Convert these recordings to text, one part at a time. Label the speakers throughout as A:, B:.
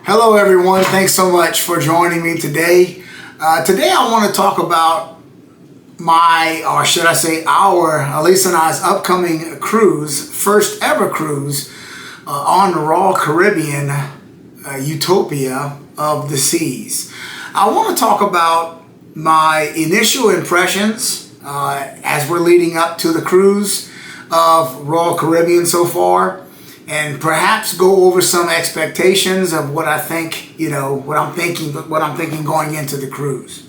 A: Hello everyone, thanks so much for joining me today. Today I want to talk about or should I say our, Alisa and I's upcoming cruise, first ever cruise on the Royal Caribbean Utopia of the Seas. I want to talk about my initial impressions as we're leading up to the cruise of Royal Caribbean so far, and perhaps go over some expectations of what I think, what I'm thinking going into the cruise.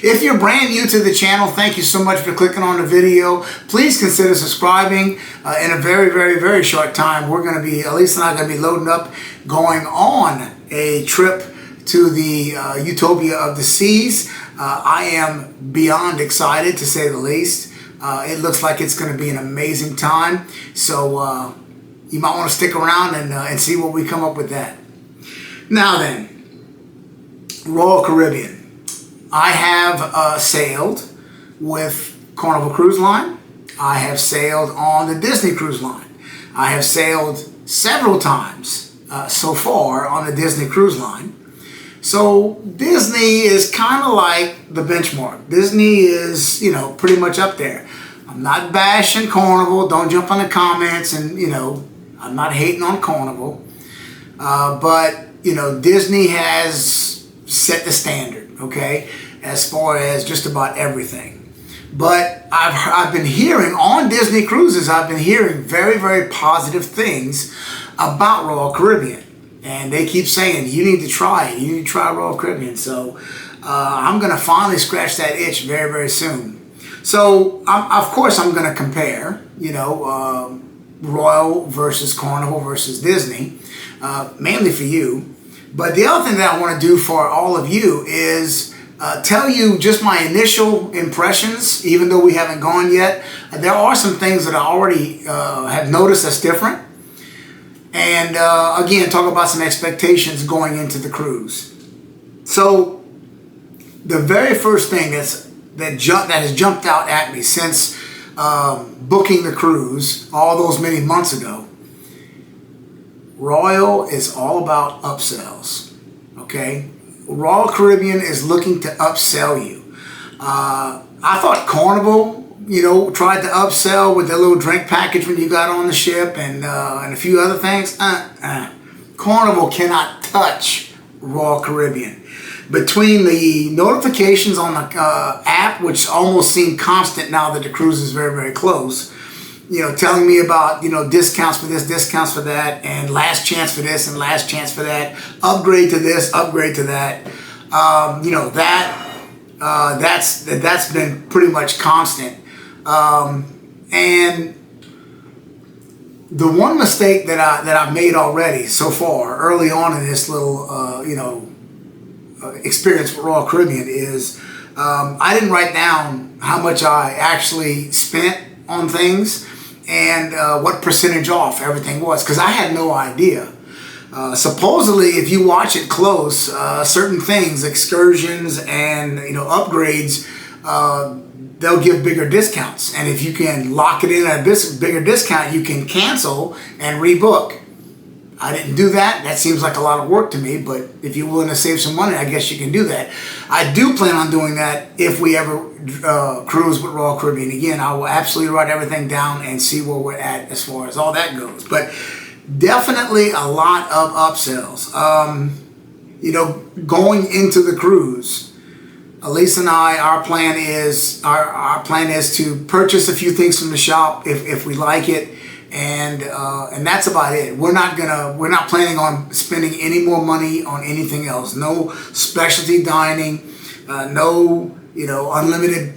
A: If you're brand new to the channel, thank you so much for clicking on the video. Please consider subscribing. In a very, very, very short time, Alisa and I are going to be loading up, going on a trip to the Utopia of the Seas. I am beyond excited, to say the least. It looks like it's going to be an amazing time. So, you might want to stick around and see what we come up with that. Now then, Royal Caribbean. I have sailed with Carnival Cruise Line. I have sailed on the Disney Cruise Line. I have sailed several times so far on the Disney Cruise Line. So Disney is kind of like the benchmark. Disney is, pretty much up there. I'm not bashing Carnival. Don't jump on the comments and, I'm not hating on Carnival, but Disney has set the standard, okay, as far as just about everything. But I've been hearing on Disney cruises, I've been hearing very, very positive things about Royal Caribbean, and they keep saying you need to try it, you need to try Royal Caribbean. So I'm gonna finally scratch that itch very, very soon. So of course I'm gonna compare, Royal versus Carnival versus Disney, mainly for you. But the other thing that I want to do for all of you is tell you just my initial impressions, even though we haven't gone yet. There are some things that I already have noticed that's different. And again, talk about some expectations going into the cruise. So the very first thing that has jumped out at me since booking the cruise all those many months ago, Royal is all about upsells, okay? Royal Caribbean is looking to upsell you. I thought Carnival, tried to upsell with their little drink package when you got on the ship and a few other things. Carnival cannot touch Royal Caribbean. Between the notifications on the app, which almost seem constant now that the cruise is very, very close, telling me about, discounts for this, discounts for that, and last chance for this and last chance for that, upgrade to this, upgrade to that, that's been pretty much constant. And the one mistake that I've made already so far, early on in this little, experience with Royal Caribbean is I didn't write down how much I actually spent on things and what percentage off everything was, because I had no idea. Supposedly, if you watch it close, certain things, excursions and upgrades, they'll give bigger discounts, and if you can lock it in at a bigger discount, you can cancel and rebook. I didn't do that. That seems like a lot of work to me, but if you're willing to save some money, I guess you can do that. I do plan on doing that if we ever cruise with Royal Caribbean again. I will absolutely write everything down and see where we're at as far as all that goes. But definitely a lot of upsells. Going into the cruise, Alisa and I, our plan is to purchase a few things from the shop if we like it. And that's about it. We're not planning on spending any more money on anything else. No specialty dining, no unlimited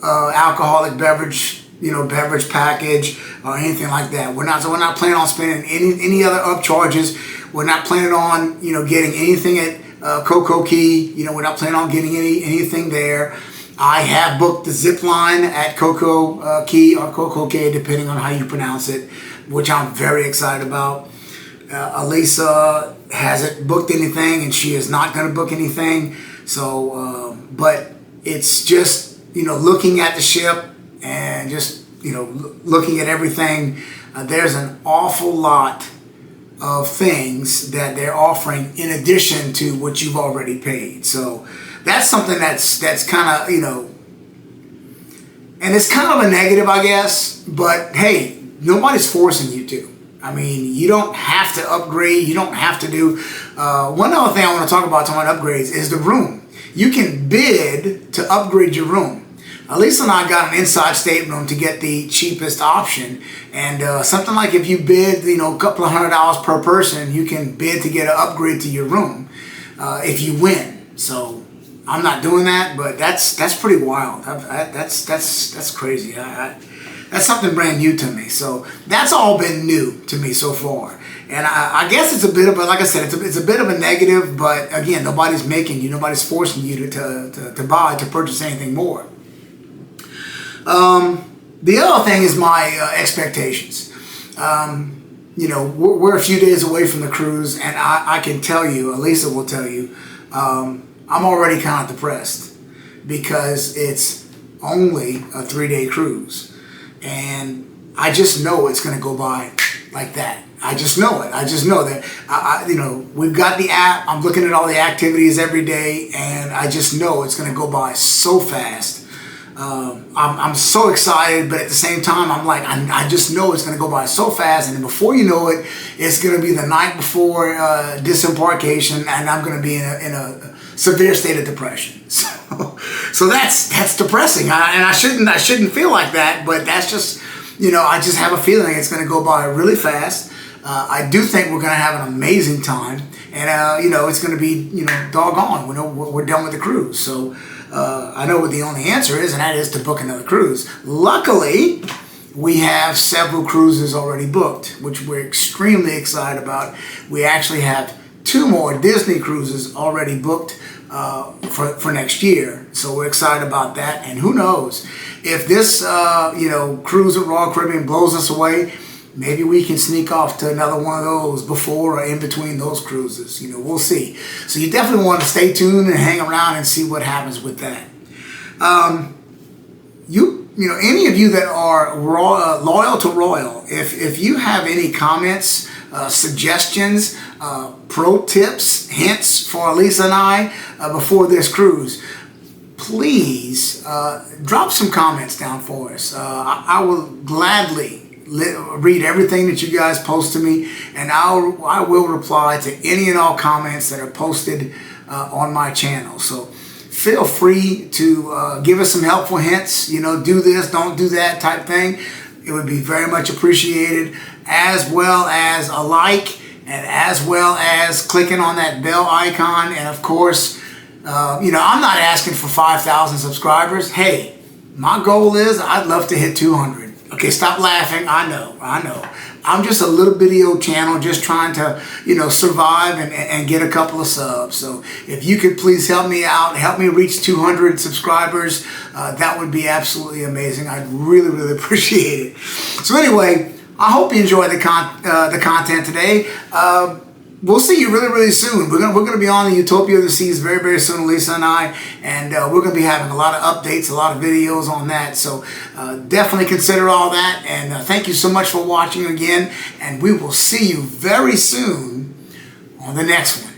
A: alcoholic beverage beverage package or anything like that. We're not planning on spending any other upcharges. We're not planning on getting anything at Coco Cay. We're not planning on getting anything there. I have booked the zip line at Coco Cay or Coco Cay, depending on how you pronounce it, which I'm very excited about. Alisa hasn't booked anything, and she is not going to book anything. So, but it's just, looking at the ship and just, looking at everything. There's an awful lot of things that they're offering in addition to what you've already paid. So that's something that's kind of, you know, and it's kind of a negative, I guess, but hey, nobody's forcing you to. I mean, you don't have to upgrade. You don't have to do. One other thing I want to talk about talking about upgrades is the room. You can bid to upgrade your room. Lisa and I got an inside stateroom to get the cheapest option, and something like if you bid, you know, a couple of $100 per person, you can bid to get an upgrade to your room if you win. So I'm not doing that, but that's pretty wild. That's crazy. That's something brand new to me. So that's all been new to me so far. And I guess it's a bit of a, like I said, it's a bit of a negative, but again, nobody's making you, nobody's forcing you to buy, to purchase anything more. The other thing is my expectations. You know, we're a few days away from the cruise, and I can tell you, Elisa will tell you, I'm already kind of depressed because it's only a 3-day cruise, and I just know it's going to go by like that. I just know it. I just know that, you know, we've got the app. I'm looking at all the activities every day, and I just know it's going to go by so fast. I'm so excited, but at the same time, I'm like, I just know it's going to go by so fast, and then before you know it, it's going to be the night before disembarkation, and I'm going to be in a severe state of depression. So that's depressing, and I shouldn't feel like that, but that's just, you know, I just have a feeling it's going to go by really fast. I do think we're going to have an amazing time, and you know, it's going to be, you know, doggone, we're done with the cruise. So I know what the only answer is, and that is to book another cruise. Luckily, we have several cruises already booked, which we're extremely excited about. We actually have 2 more Disney cruises already booked for next year, so we're excited about that. And who knows, if this you know, cruise at Royal Caribbean blows us away, maybe we can sneak off to another one of those before or in between those cruises. You know, we'll see. So you definitely want to stay tuned and hang around and see what happens with that. You know, any of you that are loyal to Royal, if you have any comments, suggestions, pro tips, hints for Lisa and I before this cruise, please drop some comments down for us. I will gladly read everything that you guys post to me, and I will reply to any and all comments that are posted on my channel. So feel free to give us some helpful hints, you know, do this, don't do that type thing. It would be very much appreciated, as well as a like, and as well as clicking on that bell icon. And of course, you know, I'm not asking for 5,000 subscribers. Hey, my goal is I'd love to hit 200. Okay, stop laughing. I know. I'm just a little bitty old channel just trying to, you know, survive and get a couple of subs. So if you could please help me out, help me reach 200 subscribers, that would be absolutely amazing. I'd really, really appreciate it. So anyway, I hope you enjoyed the content today. We'll see you really, really soon. We're gonna be on the Utopia of the Seas very, very soon, Lisa and I, and we're gonna be having a lot of updates, a lot of videos on that. So definitely consider all that. And thank you so much for watching again. And we will see you very soon on the next one.